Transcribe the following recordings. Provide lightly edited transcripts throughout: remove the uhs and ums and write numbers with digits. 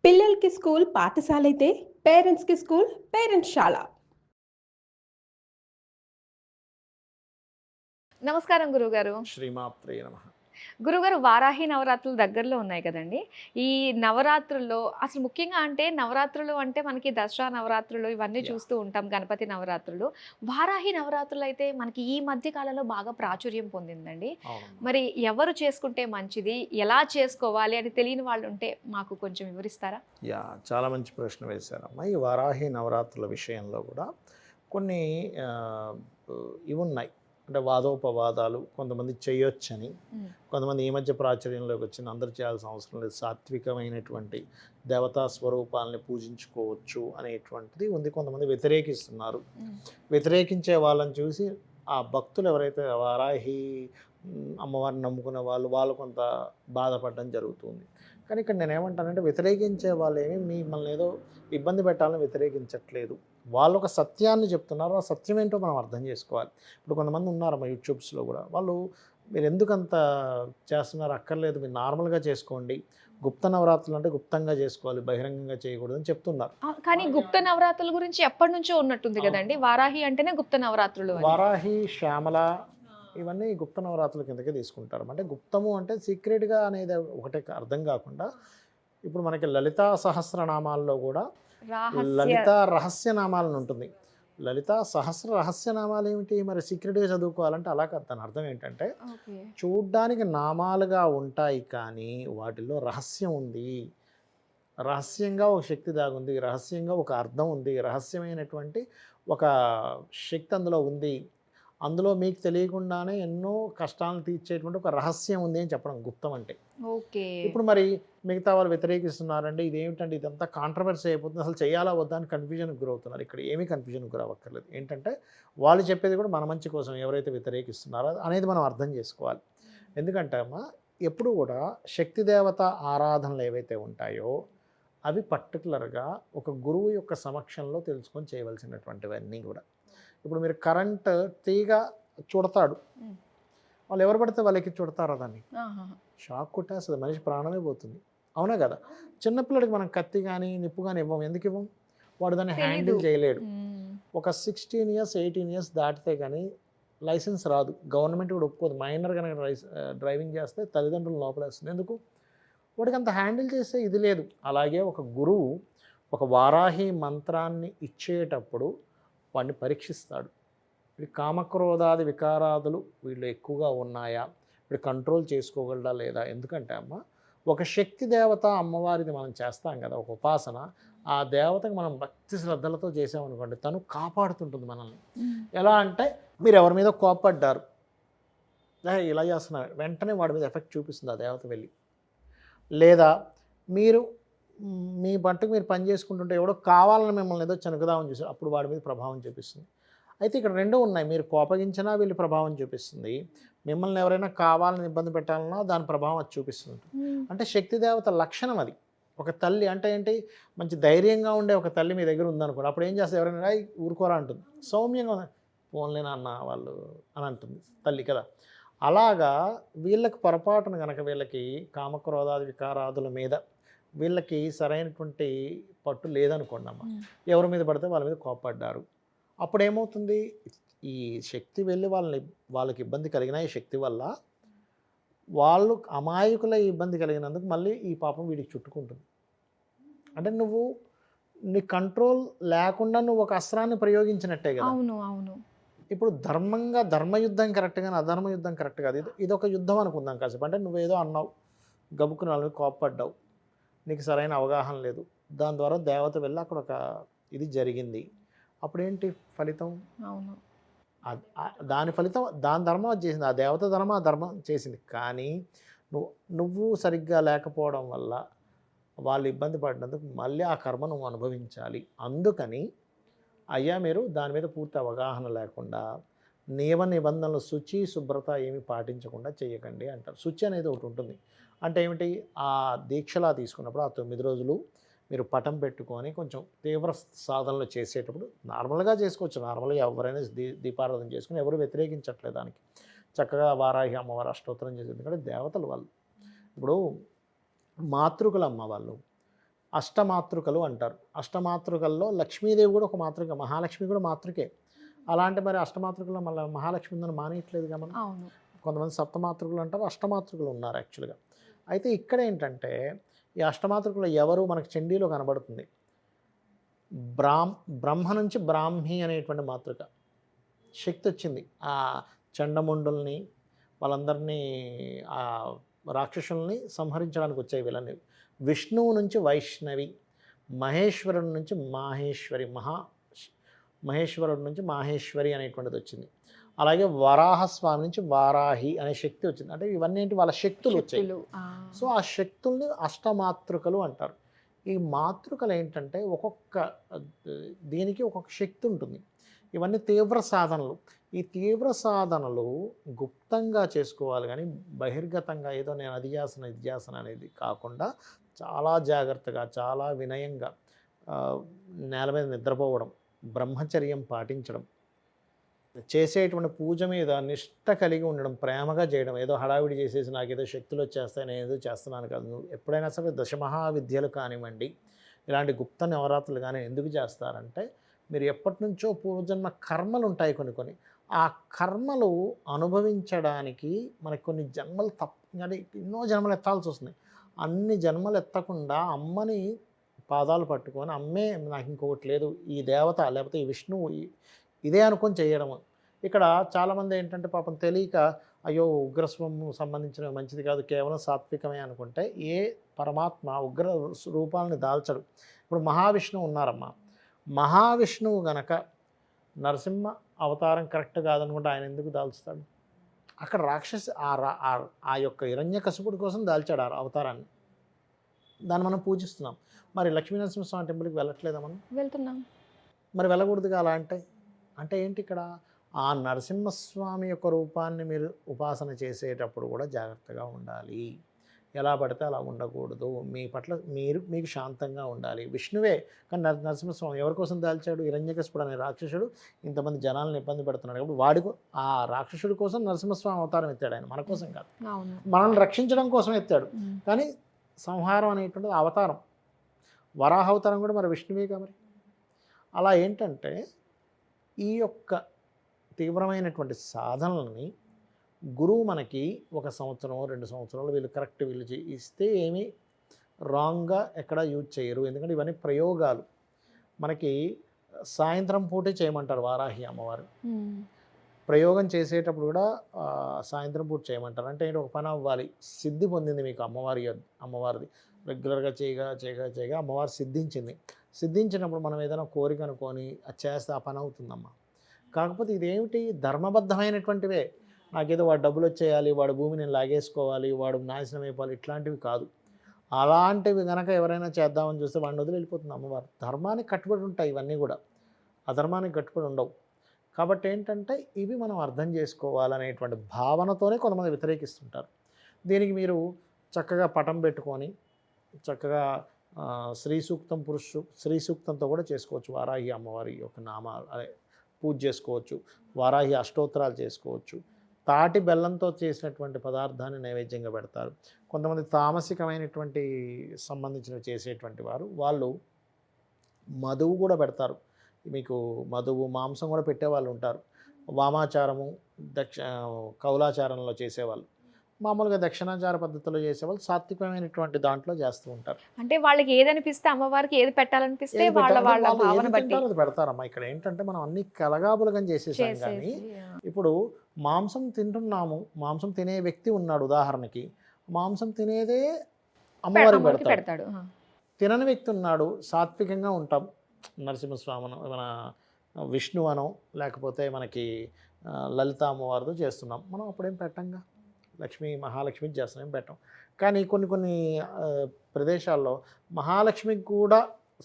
పిల్లలకి స్కూల్ పాఠశాలైతే పేరెంట్స్‌కి స్కూల్ పేరెంట్స్‌శాల. నమస్కారం గురువుగారు. శ్రీమాత్రే నమః. గురువుగారు వారాహి నవరాత్రులు దగ్గరలో ఉన్నాయి కదండీ! ఈ నవరాత్రుల్లో అసలు ముఖ్యంగా అంటే నవరాత్రులు అంటే మనకి దసరా నవరాత్రులు ఇవన్నీ యాహ్! చూస్తూ ఉంటాం. గణపతి నవరాత్రులు. వారాహి నవరాత్రులైతే మనకి ఈ మధ్య కాలంలో బాగా ప్రాచుర్యం పొందిందండి. అవునమ్మా. మరి ఎవరు చేసుకుంటే మంచిది? ఎలా చేసుకోవాలి అని తెలియని వాళ్ళుంటే మాకు కొంచెం వివరిస్తారా? చాలా మంచి ప్రశ్న వేశారమ్మా. ఈ వారాహి నవరాత్రుల విషయంలో కూడా కొన్ని ఆహ్, ఇవున్నాయి. అంటే వాదోపవాదాలు కొంతమంది చేయొచ్చని, హ్మ్. కొంతమంది ఈ మధ్య ప్రాచుర్యంలోకి వచ్చిన అందరూ చేయాల్సిన అవసరం లేదు. సాత్వికమైనటువంటి దేవతా స్వరూపాలని పూజించుకోవచ్చు అనేటువంటిది ఉంది. కొంతమంది వ్యతిరేకిస్తున్నారు. హ్మ్. వ్యతిరేకించే వాళ్ళని చూసి ఆ భక్తులు ఎవరైతే వారాహి అమ్మవారిని నమ్ముకునే వాళ్ళు కొంత బాధపడడం జరుగుతుంది. కానీ ఇక్కడ నేనేమంటానంటే వ్యతిరేకించే వాళ్ళేమి మిమ్మల్ని ఏదో ఇబ్బంది పెట్టాలని వ్యతిరేకించట్లేదు. వాళ్ళు ఒక సత్యాన్ని చెప్తున్నారు. ఆ సత్యం ఏంటో మనం అర్థం చేసుకోవాలి. ఇప్పుడు కొంతమంది ఉన్నారమ్మా యూట్యూబ్స్‌లో కూడా. వాళ్ళు మీరు ఎందుకంత చేస్తున్నారు అక్కర్లేదు. మీరు నార్మల్‌గా చేసుకోండి. గుప్త నవరాత్రులు అంటే గుప్తంగా చేసుకోవాలి. బహిరంగంగా చేయకూడదని చెప్తున్నారు. కానీ గుప్త నవరాత్రుల గురించి ఎప్పటినుంచో ఉన్నట్టుంది గదండీ! వారాహి అంటేనే గుప్త నవరాత్రులు అని. వారాహి, శ్యామల ఇవన్నీ గుప్త నవరాత్రుల కిందకే తీసుకుంటారు. అంటే గుప్తము అంటే సీక్రెట్‌గా అనేది ఒకటే అర్థం కాకుండా ఇప్పుడు మనకి లలితా సహస్రనామాల్లో కూడా రహస్య లలిత రహస్యనామాలని ఉంటుంది. లలితా సహస్ర రహస్యనామాలు ఏమిటి? మరి సీక్రెట్‌గా చదువుకోవాలంటే అలా కాదు. దాని అర్థం ఏంటంటే ఓకే. చూడ్డానికి నామాలుగా ఉంటాయి కానీ వాటిల్లో రహస్యం ఉంది. రహస్యంగా ఒక శక్తి దాగుంది. రహస్యంగా ఒక అర్థం ఉంది. రహస్యమైనటువంటి ఒక శక్తి అందులో ఉంది. అందులో మీకు తెలియకుండానే ఎన్నో కష్టాలను తీర్చేటువంటి ఒక రహస్యం ఉంది అని చెప్పడం గుప్తం అంటే. ఓకే. ఇప్పుడు మరి మిగతా వాళ్ళు వ్యతిరేకిస్తున్నారంటే ఇదేమిటంటే ఇదంతా కాంట్రవర్సీ అయిపోతుంది. అసలు చేయాలా వద్దా అని కన్‌ఫ్యూజన్‌కి గురవుతున్నారు. ఇక్కడ ఏమీ కన్‌ఫ్యూజన్‌కి గురవ్వక్కర్లేదు. ఏంటంటే వాళ్ళు చెప్పేది కూడా మన మంచి కోసం ఎవరైతే వ్యతిరేకిస్తున్నారో అనేది మనం అర్థం చేసుకోవాలి. ఎందుకంటే అమ్మా ఎప్పుడు కూడా శక్తి దేవత ఆరాధనలు ఏవైతే ఉంటాయో అవి పర్టికులర్‌గా ఒక గురువు యొక్క సమక్షంలో తెలుసుకొని చేయవలసినటువంటివన్నీ కూడా. ఇప్పుడు మీరు కరెంట్ తీగ చుడతాడు. హ్మ్. వాళ్ళు ఎవరు పడితే వాళ్ళకి చుడతారా దాన్ని? ఆహాహా! షాక్ కొట్టేస్తది. మనిషి ప్రాణమే పోతుంది. అవునా కదా? చిన్న పిల్లోడికి మనం కత్తి గానీ, నిప్పు గానీ ఇవ్వం. ఎందుకు ఇవ్వం? వాడు దాన్ని తెలీదు. హ్యాండిల్ చేయలేడు. హ్మ్. ఒక 16 ఇయర్స్, 18 ఇయర్స్ దాటితే గానీ లైసెన్స్ రాదు. గవర్నమెంట్ కూడా ఒప్పుకోదు. మైనర్ గనక డ్రైవింగ్ చేస్తే తల్లిదండ్రులు లోపలేస్తుంది. ఎందుకు? వాడికి అంత హ్యాండిల్ చేసే ఇది లేదు. అలాగే ఒక గురువు ఒక వారాహి మంత్రాన్ని ఇచ్చేటప్పుడు వాడిని పరీక్షిస్తాడు. వీడి కామక్రోధాది వికారాదులు వీళ్ళు ఎక్కువగా ఉన్నాయా? వీడు కంట్రోల్ చేసుకోగలడా లేదా? ఎందుకంటే అమ్మ ఒక శక్తి దేవత అమ్మవారిది మనం చేస్తాం కదా ఒక ఉపాసన. ఆ దేవతకి మనం భక్తి శ్రద్ధలతో చేసామనుకోండి తను కాపాడుతుంటుంది మనల్ని. హ్మ్. ఎలా అంటే మీరు ఎవరి మీద కోప్పడ్డారు. ఇలా చేస్తున్నారు. వెంటనే వాడి మీద ఎఫెక్ట్ చూపిస్తుంది ఆ దేవత వెళ్ళి. లేదా మీరు మీ మట్టుకు మీరు పని చేసుకుంటుంటే ఎవడో కావాలని మిమ్మల్ని ఏదో చనుకుదామని చూసారు. అప్పుడు వాడి మీద ప్రభావం చూపిస్తుంది. అయితే ఇక్కడ 2 ఉన్నాయి. మీరు కోపగించినా వీళ్ళు ప్రభావం చూపిస్తుంది. మిమ్మల్ని ఎవరైనా కావాలని ఇబ్బంది పెట్టాలన్నా దాని ప్రభావం అది చూపిస్తుంది. హ్మ్. అంటే శక్తి దేవత లక్షణం అది. ఒక తల్లి అంటే ఏంటి? మంచి ధైర్యంగా ఉండే ఒక తల్లి మీ దగ్గర ఉందనుకోండి. అప్పుడు ఏం చేస్తారు? ఎవరైనా "ఏయ్ ఊరుకోరా" అంటుంది. సౌమ్యంగా ఉంది. పోన్లే నాన్న వాళ్ళు అని అంటుంది తల్లి కదా! అలాగా వీళ్ళకి పొరపాటున గనక వీళ్ళకి కామక్రోధాది వికారాదుల మీద వీళ్ళకి సరైనటువంటి పట్టు లేదనుకోండమ్మ. హ్మ్. ఎవరి మీద పడితే వాళ్ళ మీద కోప్పడ్డారు. అప్పుడేమవుతుంది? ఈ శక్తి వెళ్ళి వాళ్ళకి ఇబ్బంది కలిగిన ఈ శక్తి వల్ల వాళ్ళు అమాయకులై ఇబ్బంది కలిగినందుకు మళ్ళీ ఈ పాపం వీడికి చుట్టుకుంటుంది. అంటే నీ కంట్రోల్ లేకుండా నువ్వు ఒక అస్త్రాన్ని ప్రయోగించినట్టే గదా! అవును. అవును. ఇప్పుడు ధర్మయుద్ధం కరెక్ట్ గాని, అధర్మ యుద్ధం కరెక్ట్ కాదు. ఇదొక యుద్ధం అనుకుందాం కాసేపు. అంటే నువ్వేదో అన్నావు. గబుక్కున వాళ్ళ మీద కోప్పడ్డావు. నీకు సరైన అవగాహన లేదు. దాని ద్వారా దేవత వెళ్ళి అక్కడ ఒక ఇది జరిగింది. అప్పుడేంటి ఫలితం? అవును. దాని ఫలితం దాని ధర్మం అది చేసింది. ఆ దేవత ధర్మం ఆ ధర్మం చేసింది. కానీ నువ్వు నువ్వు సరిగ్గా లేకపోవడం వల్ల వాళ్ళు ఇబ్బంది పడినందుకు మళ్ళీ ఆ కర్మ నువ్వు అనుభవించాలి. అందుకని అయ్యా మీరు దాని మీద పూర్తి అవగాహన లేకుండా నియమ నిబంధనలు శుచి, శుభ్రత ఏమి పాటించకుండా చేయకండి అంటారు. శుచి అనేది ఒకటి ఉంటుంది. అంటే ఏమిటి? ఆ దీక్షలా తీసుకున్నప్పుడు ఆ 9 రోజులు మీరు పటం పెట్టుకొని కొంచెం తీవ్ర సాధనలు చేసేటప్పుడు నార్మల్గా చేసుకోవచ్చు. నార్మల్గా ఎవరైనా దీపారాధన చేసుకుని ఎవరు వ్యతిరేకించట్లేదు దానికి. చక్కగా వారాహి అమ్మవారు అష్టోత్తరం చేసేది. ఎందుకంటే దేవతలు వాళ్ళు. ఇప్పుడు మాతృకులమ్మ వాళ్ళు. అష్టమాతృకలు అంటారు. అష్టమాతృకల్లో లక్ష్మీదేవి కూడా ఒక మాతృక, మహాలక్ష్మి కూడా మాతృకే. అలాంటి మరి అష్టమాతృకలో మళ్ళీ మహాలక్ష్మి ఉందని మానేయట్లేదుగా మనం. అవును. కొంతమంది సప్తమాతృకలు అంటారు, అష్టమాతృకలు ఉన్నారు యాక్చువల్గా. అయితే ఇక్కడ ఏంటంటే ఈ అష్టమాతృకలు ఎవరు మనకు చండీలో కనబడుతుంది. బ్రహ్మ నుంచి బ్రాహ్మి అనేటువంటి మాతృక శక్తి వచ్చింది. ఆ చండముండుల్ని వాళ్ళందరినీ ఆ రాక్షసుల్ని సంహరించడానికి వచ్చాయి వీళ్ళని. విష్ణువు నుంచి వైష్ణవి, మహేశ్వరుడి నుంచి మాహేశ్వరి, మహేశ్వరుడి నుంచి మాహేశ్వరి అనేటువంటిది వచ్చింది. అలాగే వరాహస్వామి నుంచి వారాహి అనే శక్తి వచ్చింది. అంటే ఇవన్నీ ఏంటి, వాళ్ళ శక్తులు వచ్చాయి. సో ఆ శక్తుల్ని అష్టమాతృకలు అంటారు. ఈ మాతృకలు ఏంటంటే ఒక్కొక్క దీనికి ఒక్కొక్క శక్తి ఉంటుంది. ఇవన్నీ తీవ్ర సాధనలు. ఈ తీవ్ర సాధనలు గుప్తంగా చేసుకోవాలి, కానీ బహిర్గతంగా ఏదో నేను అది చేస్తాను ఇది చేస్తాను అనేది కాకుండా చాలా జాగ్రత్తగా, చాలా వినయంగా, నేల మీద నిద్రపోవడం, బ్రహ్మచర్యం పాటించడం, చేసేటువంటి పూజ మీద నిష్ట కలిగి ఉండడం, ప్రేమగా చేయడం. ఏదో హడావిడి చేసేసి నాకు ఏదో శక్తులు వచ్చేస్తాయి, నేను ఏదో చేస్తున్నాను కాదు. నువ్వు ఎప్పుడైనా సరే దశమహావిద్యలు కానివ్వండి, ఇలాంటి గుప్త నవరాత్రులు కానీ ఎందుకు చేస్తారంటే, మీరు ఎప్పటి నుంచో పూర్వజన్మ కర్మలు ఉంటాయి కొన్ని. ఆ కర్మలు అనుభవించడానికి మనకు కొన్ని జన్మలు అంటే ఎన్నో జన్మలు ఎత్తాల్సి వస్తుంది. అన్ని జన్మలు ఎత్తకుండా అమ్మని పాదాలు పట్టుకొని, అమ్మే నాకు ఇంకొకటి లేదు, ఈ దేవత లేకపోతే ఈ విష్ణువు ఇదే అనుకొని చేయడం. ఇక్కడ చాలామంది ఏంటంటే పాపం తెలియక అయ్యో ఉగ్రస్వము సంబంధించినవి మంచిది కాదు, కేవలం సాత్వికమే అనుకుంటే ఏ పరమాత్మ ఉగ్ర రూపాలని దాల్చడు. ఇప్పుడు మహావిష్ణువు ఉన్నారమ్మా, మహావిష్ణువు గనక నరసింహ అవతారం కరెక్ట్ కాదనుకుంటే ఆయన ఎందుకు దాల్చుతాడు? అక్కడ రాక్షసి ఆ యొక్క హిరణ్యకశిపుడి కోసం దాల్చాడు ఆ అవతారాన్ని. దాన్ని మనం పూజిస్తున్నాం. మరి లక్ష్మీనరసింహస్వామి టెంపుల్కి వెళ్ళట్లేదా మనం? వెళ్తున్నాం. మరి వెళ్ళకూడదుగా అలా అంటే ఏంటి ఇక్కడ? ఆ నరసింహస్వామి యొక్క రూపాన్ని మీరు ఉపాసన చేసేటప్పుడు కూడా జాగ్రత్తగా ఉండాలి. ఎలా పడితే అలా ఉండకూడదు. మీ పట్ల మీకు శాంతంగా ఉండాలి. విష్ణువే, కానీ నరసింహస్వామి ఎవరి కోసం దాల్చాడు? హిరణ్యకశిపుడు అనే రాక్షసుడు ఇంతమంది జనాలను ఇబ్బంది పెడుతున్నాడు కాబట్టి ఆ రాక్షసుడి కోసం నరసింహస్వామి అవతారం ఎత్తాడు. ఆయన మన కోసం కాదు, మనల్ని రక్షించడం కోసం ఎత్తాడు. కానీ సంహారం అనేటువంటిది అవతారం. వరాహ అవతారం కూడా మరి విష్ణువేగా. మరి అలా ఏంటంటే ఈ యొక్క తీవ్రమైనటువంటి సాధనలని గురువు మనకి 1 సంవత్సరం 2 సంవత్సరాలు వీళ్ళు కరెక్ట్ వీళ్ళు ఇస్తే ఏమీ రాంగ్గా ఎక్కడ యూజ్ చేయరు. ఎందుకంటే ఇవన్నీ ప్రయోగాలు. మనకి సాయంత్రం పూటే చేయమంటారు వారాహి అమ్మవారు. ప్రయోగం చేసేటప్పుడు కూడా సాయంత్రం పూట చేయమంటారు. అంటే ఏంటి, ఒక పని అవ్వాలి, సిద్ధి పొందింది మీకు అమ్మవారిది. రెగ్యులర్గా చేయగా అమ్మవారు సిద్ధించినప్పుడు మనం ఏదైనా కోరిక అనుకొని అది చేస్తే ఆ పని అవుతుందమ్మా. కాకపోతే ఇదేమిటి, ధర్మబద్ధమైనటువంటివే. నాకేదో వాడు డబ్బులు వచ్చేయాలి, వాడు భూమి నేను లాగేసుకోవాలి, వాడు నాశనం అయిపోవాలి, ఇట్లాంటివి కాదు. అలాంటివి కనుక ఎవరైనా చేద్దామని చూస్తే వాడిని వదిలి వెళ్ళిపోతుంది అమ్మవారు. ధర్మానికి కట్టుబడి ఉంటాయి ఇవన్నీ కూడా, అధర్మానికి కట్టుబడి ఉండవు. కాబట్టి ఏంటంటే ఇవి మనం అర్థం చేసుకోవాలనేటువంటి భావనతోనే కొంతమంది వ్యతిరేకిస్తుంటారు. దీనికి మీరు చక్కగా పటం పెట్టుకొని చక్కగా శ్రీ సూక్తంతో కూడా చేసుకోవచ్చు. వారాహి అమ్మవారి యొక్క నామాలు పూజ చేసుకోవచ్చు, వారాహి అష్టోత్తరాలు చేసుకోవచ్చు. తాటి బెల్లంతో చేసినటువంటి పదార్థాన్ని నైవేద్యంగా పెడతారు. కొంతమంది తామసికమైనటువంటి సంబంధించినవి చేసేటువంటి వాళ్ళు మధువు కూడా పెడతారు. మీకు మధువు మాంసం కూడా పెట్టేవాళ్ళు ఉంటారు. వామాచారము కౌలాచారంలో చేసేవాళ్ళు, మామూలుగా దక్షిణాచార పద్ధతిలో చేసేవాళ్ళు సాత్వికమైనటువంటి దాంట్లో చేస్తూ ఉంటారు. అంటే వాళ్ళకి ఏదనిపిస్తే అమ్మవారికి ఏది పెట్టాలనిపిస్తే వాళ్ళ భావన బట్టి పెడతారమ్మా. ఇక్కడ ఏంటంటే మనం అన్ని కలగాబులగా చేసేసాం. కానీ ఇప్పుడు మాంసం తింటున్నాము, మాంసం తినే వ్యక్తి ఉన్నాడు, ఉదాహరణకి మాంసం తినేదే అమ్మవారికి పెడతాడు. తినని వ్యక్తి ఉన్నాడు, సాత్వికంగా ఉంటాం, నరసింహస్వామి మన విష్ణు అనో లేకపోతే మనకి లలిత అమ్మవారితో చేస్తున్నాం, మనం అప్పుడేం పెట్టంగా, మహాలక్ష్మికి చేస్తున్నాం, పెట్టాం. కానీ కొన్ని ప్రదేశాల్లో మహాలక్ష్మికి కూడా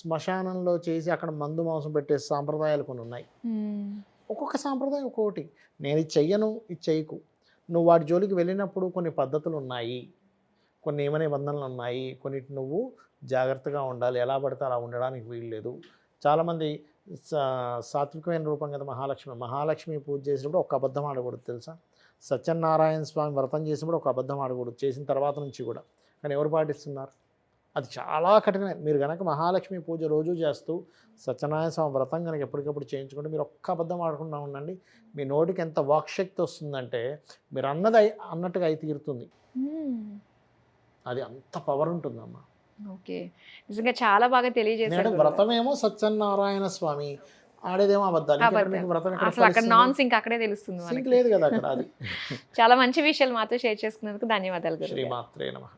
శ్మశానంలో చేసి అక్కడ మందు మాంసం పెట్టే సాంప్రదాయాలు కొన్ని ఉన్నాయి. ఒక్కొక్క సాంప్రదాయం ఒక్కొక్కటి. నేను ఇది చెయ్యను, ఇది చెయ్యకు, నువ్వు వాటి జోలికి వెళ్ళినప్పుడు కొన్ని పద్ధతులు ఉన్నాయి, కొన్ని నియమ నిబంధనలు ఉన్నాయి, కొన్నిటి నువ్వు జాగ్రత్తగా ఉండాలి, ఎలా పడితే అలా ఉండడానికి వీల్లేదు. చాలామంది సాత్వికమైన రూపం కదా మహాలక్ష్మి పూజ చేసినప్పుడు ఒక అబద్ధం ఆడకూడదు తెలుసా. సత్యనారాయణ స్వామి వ్రతం చేసినప్పుడు ఒక అబద్ధం ఆడకూడదు, చేసిన తర్వాత నుంచి కూడా. కానీ ఎవరు పాటిస్తున్నారు? అది చాలా కఠినమైన. మీరు కనుక మహాలక్ష్మి పూజ రోజు చేస్తూ సత్యనారాయణ స్వామి వ్రతం కనుక ఎప్పటికప్పుడు చేయించుకుంటే మీరు ఒక్క అబద్ధం ఆడకుండా ఉండండి. మీ నోటికి ఎంత వాక్శక్తి వస్తుందంటే మీరు అన్నట్టుగా అయి తీరుతుంది. అది అంత పవర్ ఉంటుందమ్మా. ఓకే, నిజంగా చాలా బాగా నేను తెలియజేశారు. వ్రతమేమో సత్యనారాయణ స్వామి, ఆడేదేమో అబద్ధాలు. ఇంకా అబద్ధాలు. మీకు వ్రతం ఎక్కడ అసలు అక్కడ ఫలిస్తుంది? నాన్ సింక్ అక్కడే తెలుస్తుంది సింక్ మనకి. లేదు కదా అక్కడ. అది చాలా మంచి విషయాలు మాతో షేర్ చేసుకున్నందుకు ధన్యవాదాలు గురువు గారు. శ్రీమాత్రే నమః.